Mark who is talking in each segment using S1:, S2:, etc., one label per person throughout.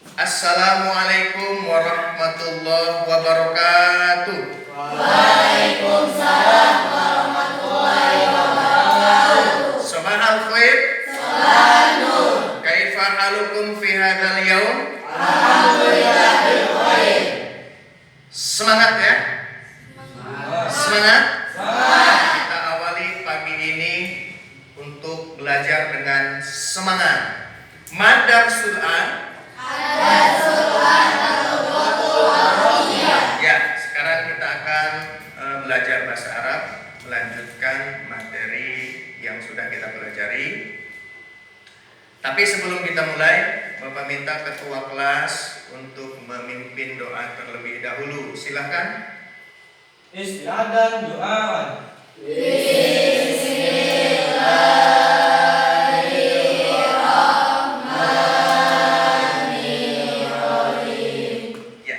S1: Assalamualaikum warahmatullahi wabarakatuh.
S2: Waalaikumsalam warahmatullahi wabarakatuh.
S1: Sabahal khair.
S2: Sabahal nur.
S1: Kaifa halukum fi hadzal yaum?
S2: Alhamdulillah bil khair.
S1: Semangat ya. Semangat.
S2: Semangat.
S1: Kita awali pagi ini untuk belajar dengan semangat. Madarsul an. Ya, sekarang kita akan belajar bahasa Arab, melanjutkan materi yang sudah kita pelajari. Tapi sebelum kita mulai, Bapak minta ketua kelas untuk memimpin doa terlebih dahulu. Silakan.
S3: Istiadat doa.
S1: Ya.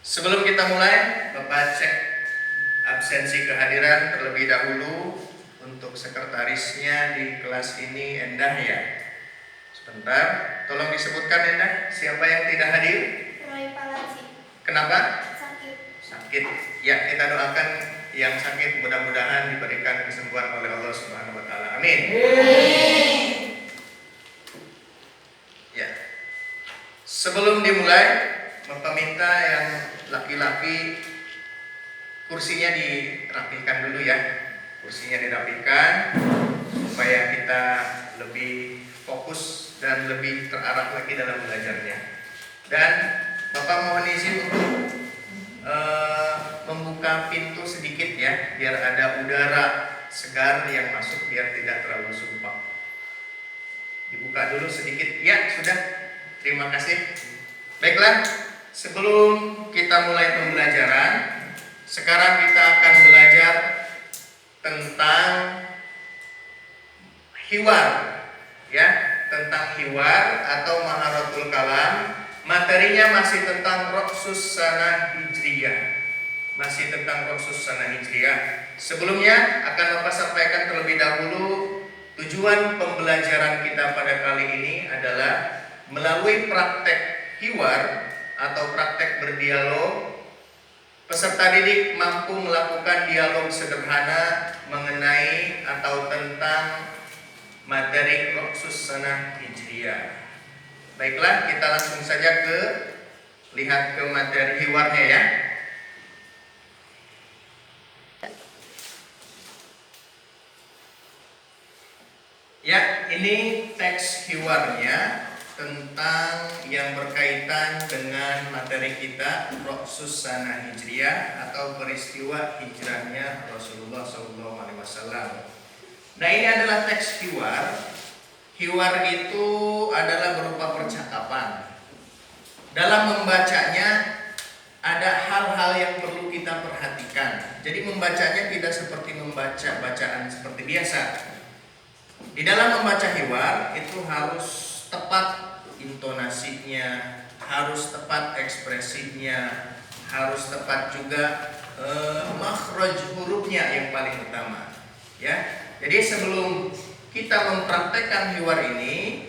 S1: Sebelum kita mulai, Bapak cek absensi kehadiran terlebih dahulu. Untuk sekretarisnya di kelas ini Endah ya. Sebentar, tolong disebutkan Endah, siapa yang tidak hadir?
S4: Roy Palazzi.
S1: Kenapa?
S4: Sakit.
S1: Sakit. Ya, kita doakan yang sakit mudah-mudahan diberikan kesembuhan oleh Allah Subhanahu wa taala. Amin. Ya. Sebelum dimulai, Bapak minta yang laki-laki kursinya dirapihkan dulu ya. Kursinya dirapikan supaya kita lebih fokus dan lebih terarah lagi dalam belajarnya. Dan Bapak mohon izin untuk membuka pintu sedikit ya, biar ada udara segar yang masuk, biar tidak terlalu sumpah. Dibuka dulu sedikit. Ya, sudah. Terima kasih. Baiklah, sebelum kita mulai pembelajaran, sekarang kita akan belajar tentang hiwar, ya, tentang hiwar atau maharatul kalam. Materinya masih tentang Roksus Sanah Hijriyah. Masih tentang Roksus Sanah Hijriyah. Sebelumnya akan Bapak sampaikan terlebih dahulu tujuan pembelajaran kita pada kali ini adalah melalui praktek hiwar atau praktek berdialog. Peserta didik mampu melakukan dialog sederhana mengenai atau tentang materi Roksus Sanah Hijriyah. Baiklah, kita langsung saja lihat ke materi hiwarnya ya. Ya, ini teks hiwarnya tentang yang berkaitan dengan materi kita Roksus Sanah Hijriyah atau peristiwa hijrahnya Rasulullah SAW. Nah, ini adalah teks hiwar. Hiwar itu adalah berupa percakapan. Dalam membacanya ada hal-hal yang perlu kita perhatikan. Jadi membacanya tidak seperti membaca bacaan seperti biasa. Di dalam membaca hiwar itu harus tepat intonasinya, harus tepat ekspresinya, harus tepat juga makhraj hurufnya yang paling utama. Ya, jadi sebelum kita mempraktekkan hiwar ini,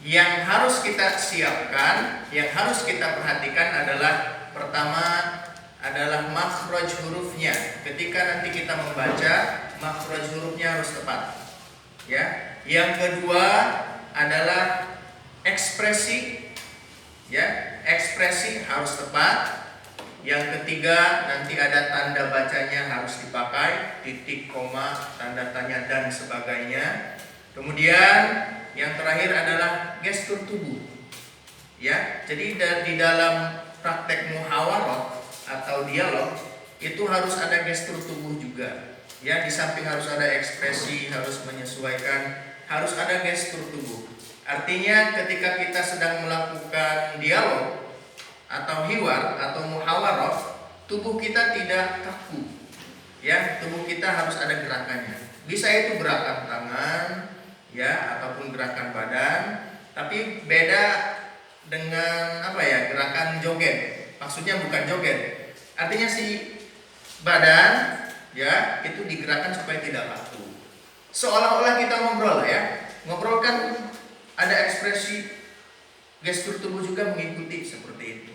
S1: yang harus kita siapkan, yang harus kita perhatikan adalah pertama adalah makhraj hurufnya. Ketika nanti kita membaca, makhraj hurufnya harus tepat. Ya, yang kedua adalah ekspresi, ya, ekspresi harus tepat. Yang ketiga nanti ada tanda bacanya harus dipakai, titik, koma, tanda tanya dan sebagainya. Kemudian yang terakhir adalah gestur tubuh. Ya, jadi di dalam praktek muhawarah atau dialog itu harus ada gestur tubuh juga. Ya, di samping harus ada ekspresi, harus menyesuaikan, harus ada gestur tubuh. Artinya ketika kita sedang melakukan dialog atau hiwar atau muhawarah, tubuh kita tidak kaku. Ya, tubuh kita harus ada gerakannya. Bisa itu gerakan tangan, ya, ataupun gerakan badan, tapi beda dengan gerakan joget. Maksudnya bukan joget. Artinya si badan ya itu digerakkan supaya tidak kaku. Seolah-olah kita ngobrol ya. Ngobrol kan ada ekspresi gestur tubuh juga mengikuti seperti itu.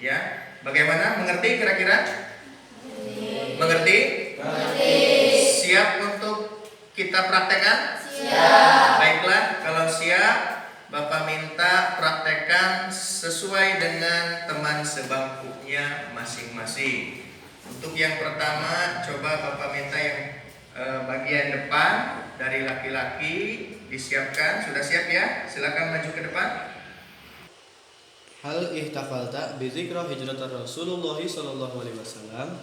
S1: Ya, bagaimana? Mengerti kira-kira? Mengerti? Siap untuk kita praktekkan?
S2: Siap.
S1: Baiklah, kalau siap, Bapak minta praktekkan sesuai dengan teman sebangkunya masing-masing. Untuk yang pertama, coba Bapak minta yang bagian depan dari laki-laki disiapkan. Sudah siap ya? Silakan maju ke depan.
S3: Hal ihtafalta bi dzikra hijrat Rasulullah sallallahu alaihi wasallam.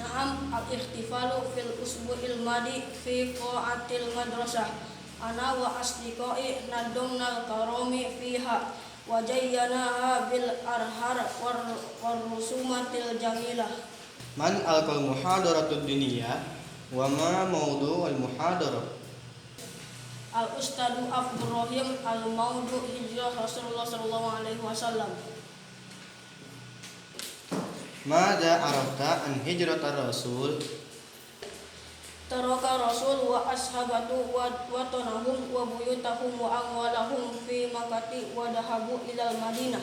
S4: Naam, al-ihtifalu fil usbu'il madi fi qa'atil madrasah. Ana wa asdiqai nadumna al-karami fiha wa jayyanaha bil arhar war rusumatil jamilah.
S3: Man alqal muhadaratud dunya wa ma mawdu'ul muhadarah.
S4: Al-Ustadu Abdurrahim al-Maudu hijrah Rasulullah sallallahu alaihi wasallam.
S3: Mada arafta an hijrat Rasul?
S4: Taraka Rasul wa ashabatu wa tanahum wa buyutahum wa amwalahum fi makati wa dahabu ilal Madinah.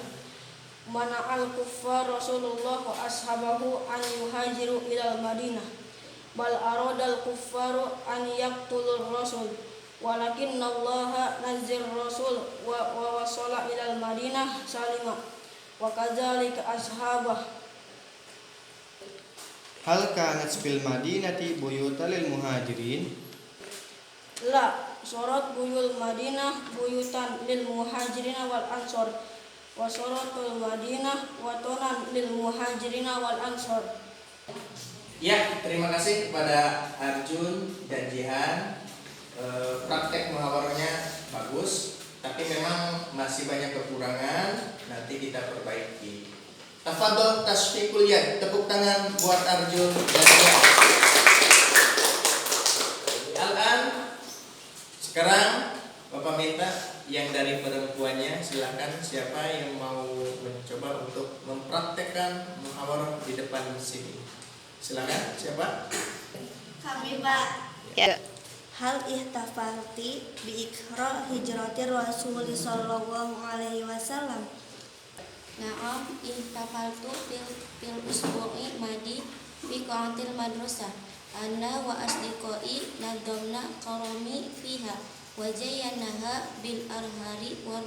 S4: Mana al-kuffar Rasulullah wa ashabahu an yuhajiru ilal Madinah. Bal aradal kuffaru an yaqtulur Rasul. Walakinna Allah nazir Rasul wa wasala ilal Madinah salima. Wa kadzalika ashabah.
S3: Hal kanat fil madinati buyutal lil muhajirin?
S4: La sorot buyul Madinah buyutan lil muhajirin wal ansor. Wa sorotul Madinah watonan lil muhajirin wal ansor.
S1: Ya, terima kasih kepada Arjun dan Jihan. Praktek muhawarahnya bagus, tapi memang masih banyak kekurangan. Nanti kita perbaiki. Tafadhol tasfiqul yad, tepuk tangan buat Arjun dan Jihan. Al-an, sekarang Bapak minta yang dari perempuannya, silakan siapa yang mau mencoba untuk mempraktekkan muhawarah di depan sini. Silakan, siapa?
S2: Kami, Pak.
S5: Ya.
S2: Hal ihtafalti bi ikra hijratir Rasul sallallahu alaihi wasallam.
S5: Na'am ihtafaltu fil usbu'i madi fi qa'atil madrasah. Ana wa asdiqai nadamna karami fiha wa jayyanaha bil arhari wa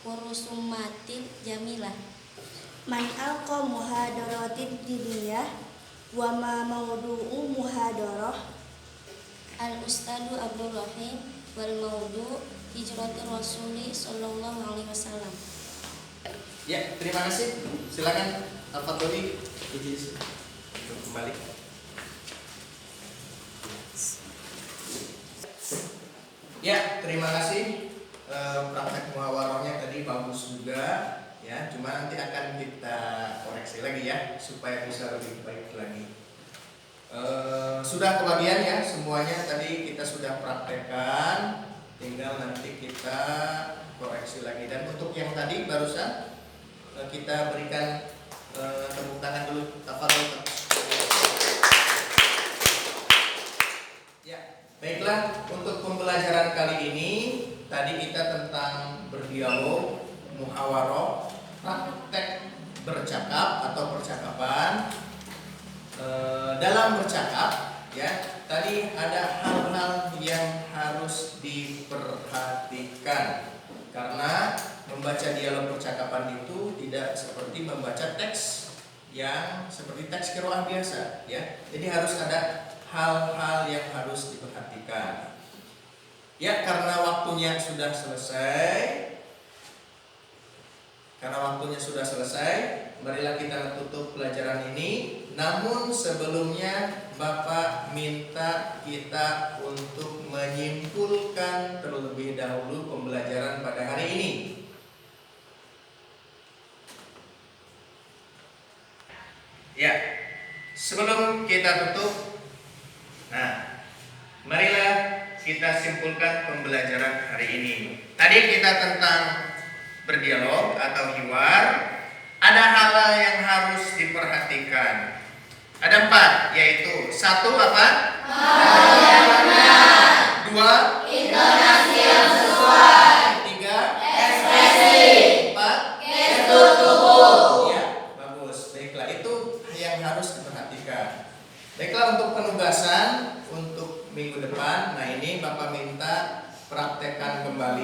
S5: rusumatil jamilah.
S2: Man alqa muhadaratid diniyah wa ma mawdu'u muhadarah.
S5: Al-Ustadu Abdurrahim wal Maudu hijratir Rasuli sallallahu alaihi wasallam.
S1: Ya, terima kasih. Silakan Al-Fatihah izin kembali. Ya, terima kasih. Praktek muhawarahnya tadi bagus juga, ya. Cuma nanti akan kita koreksi lagi ya, supaya bisa lebih baik lagi. Sudah kebagian ya semuanya, tadi kita sudah praktekkan, tinggal nanti kita koreksi lagi. Dan untuk yang tadi barusan kita berikan tepuk tangan dulu. Tafadhol. Ya, baiklah, untuk pembelajaran kali ini tadi kita tentang berdialog, muhawarah, praktek bercakap atau percakapan. Dalam bercakap, ya, tadi ada hal-hal yang harus diperhatikan karena membaca dialog percakapan itu tidak seperti membaca teks yang seperti teks qiraah biasa, ya. Jadi harus ada hal-hal yang harus diperhatikan. Ya, karena waktunya sudah selesai. Marilah kita tutup pelajaran ini. Namun sebelumnya Bapak minta kita untuk menyimpulkan terlebih dahulu pembelajaran pada hari ini. Ya, sebelum kita tutup, marilah kita simpulkan pembelajaran hari ini. Tadi kita tentang berdialog atau hiwar. Ada hal-hal yang harus diperhatikan. Ada 4, yaitu 1 apa? Hal yang benar. 2,
S2: Intonasi yang sesuai.
S1: 3,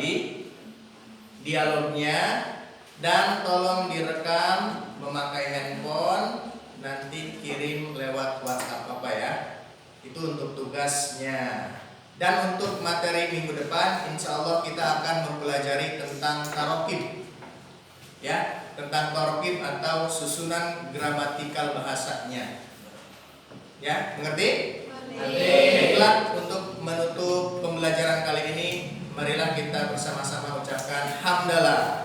S1: tadi dialognya, dan tolong direkam memakai handphone, nanti kirim lewat WhatsApp apa ya. Itu untuk tugasnya. Dan untuk materi minggu depan, insya Allah kita akan mempelajari tentang tarokib, ya, tentang tarokib atau susunan gramatikal bahasanya. Ya, mengerti? Baiklah, untuk menutup pembelajaran kali ini, marilah kita bersama-sama ucapkan hamdalah.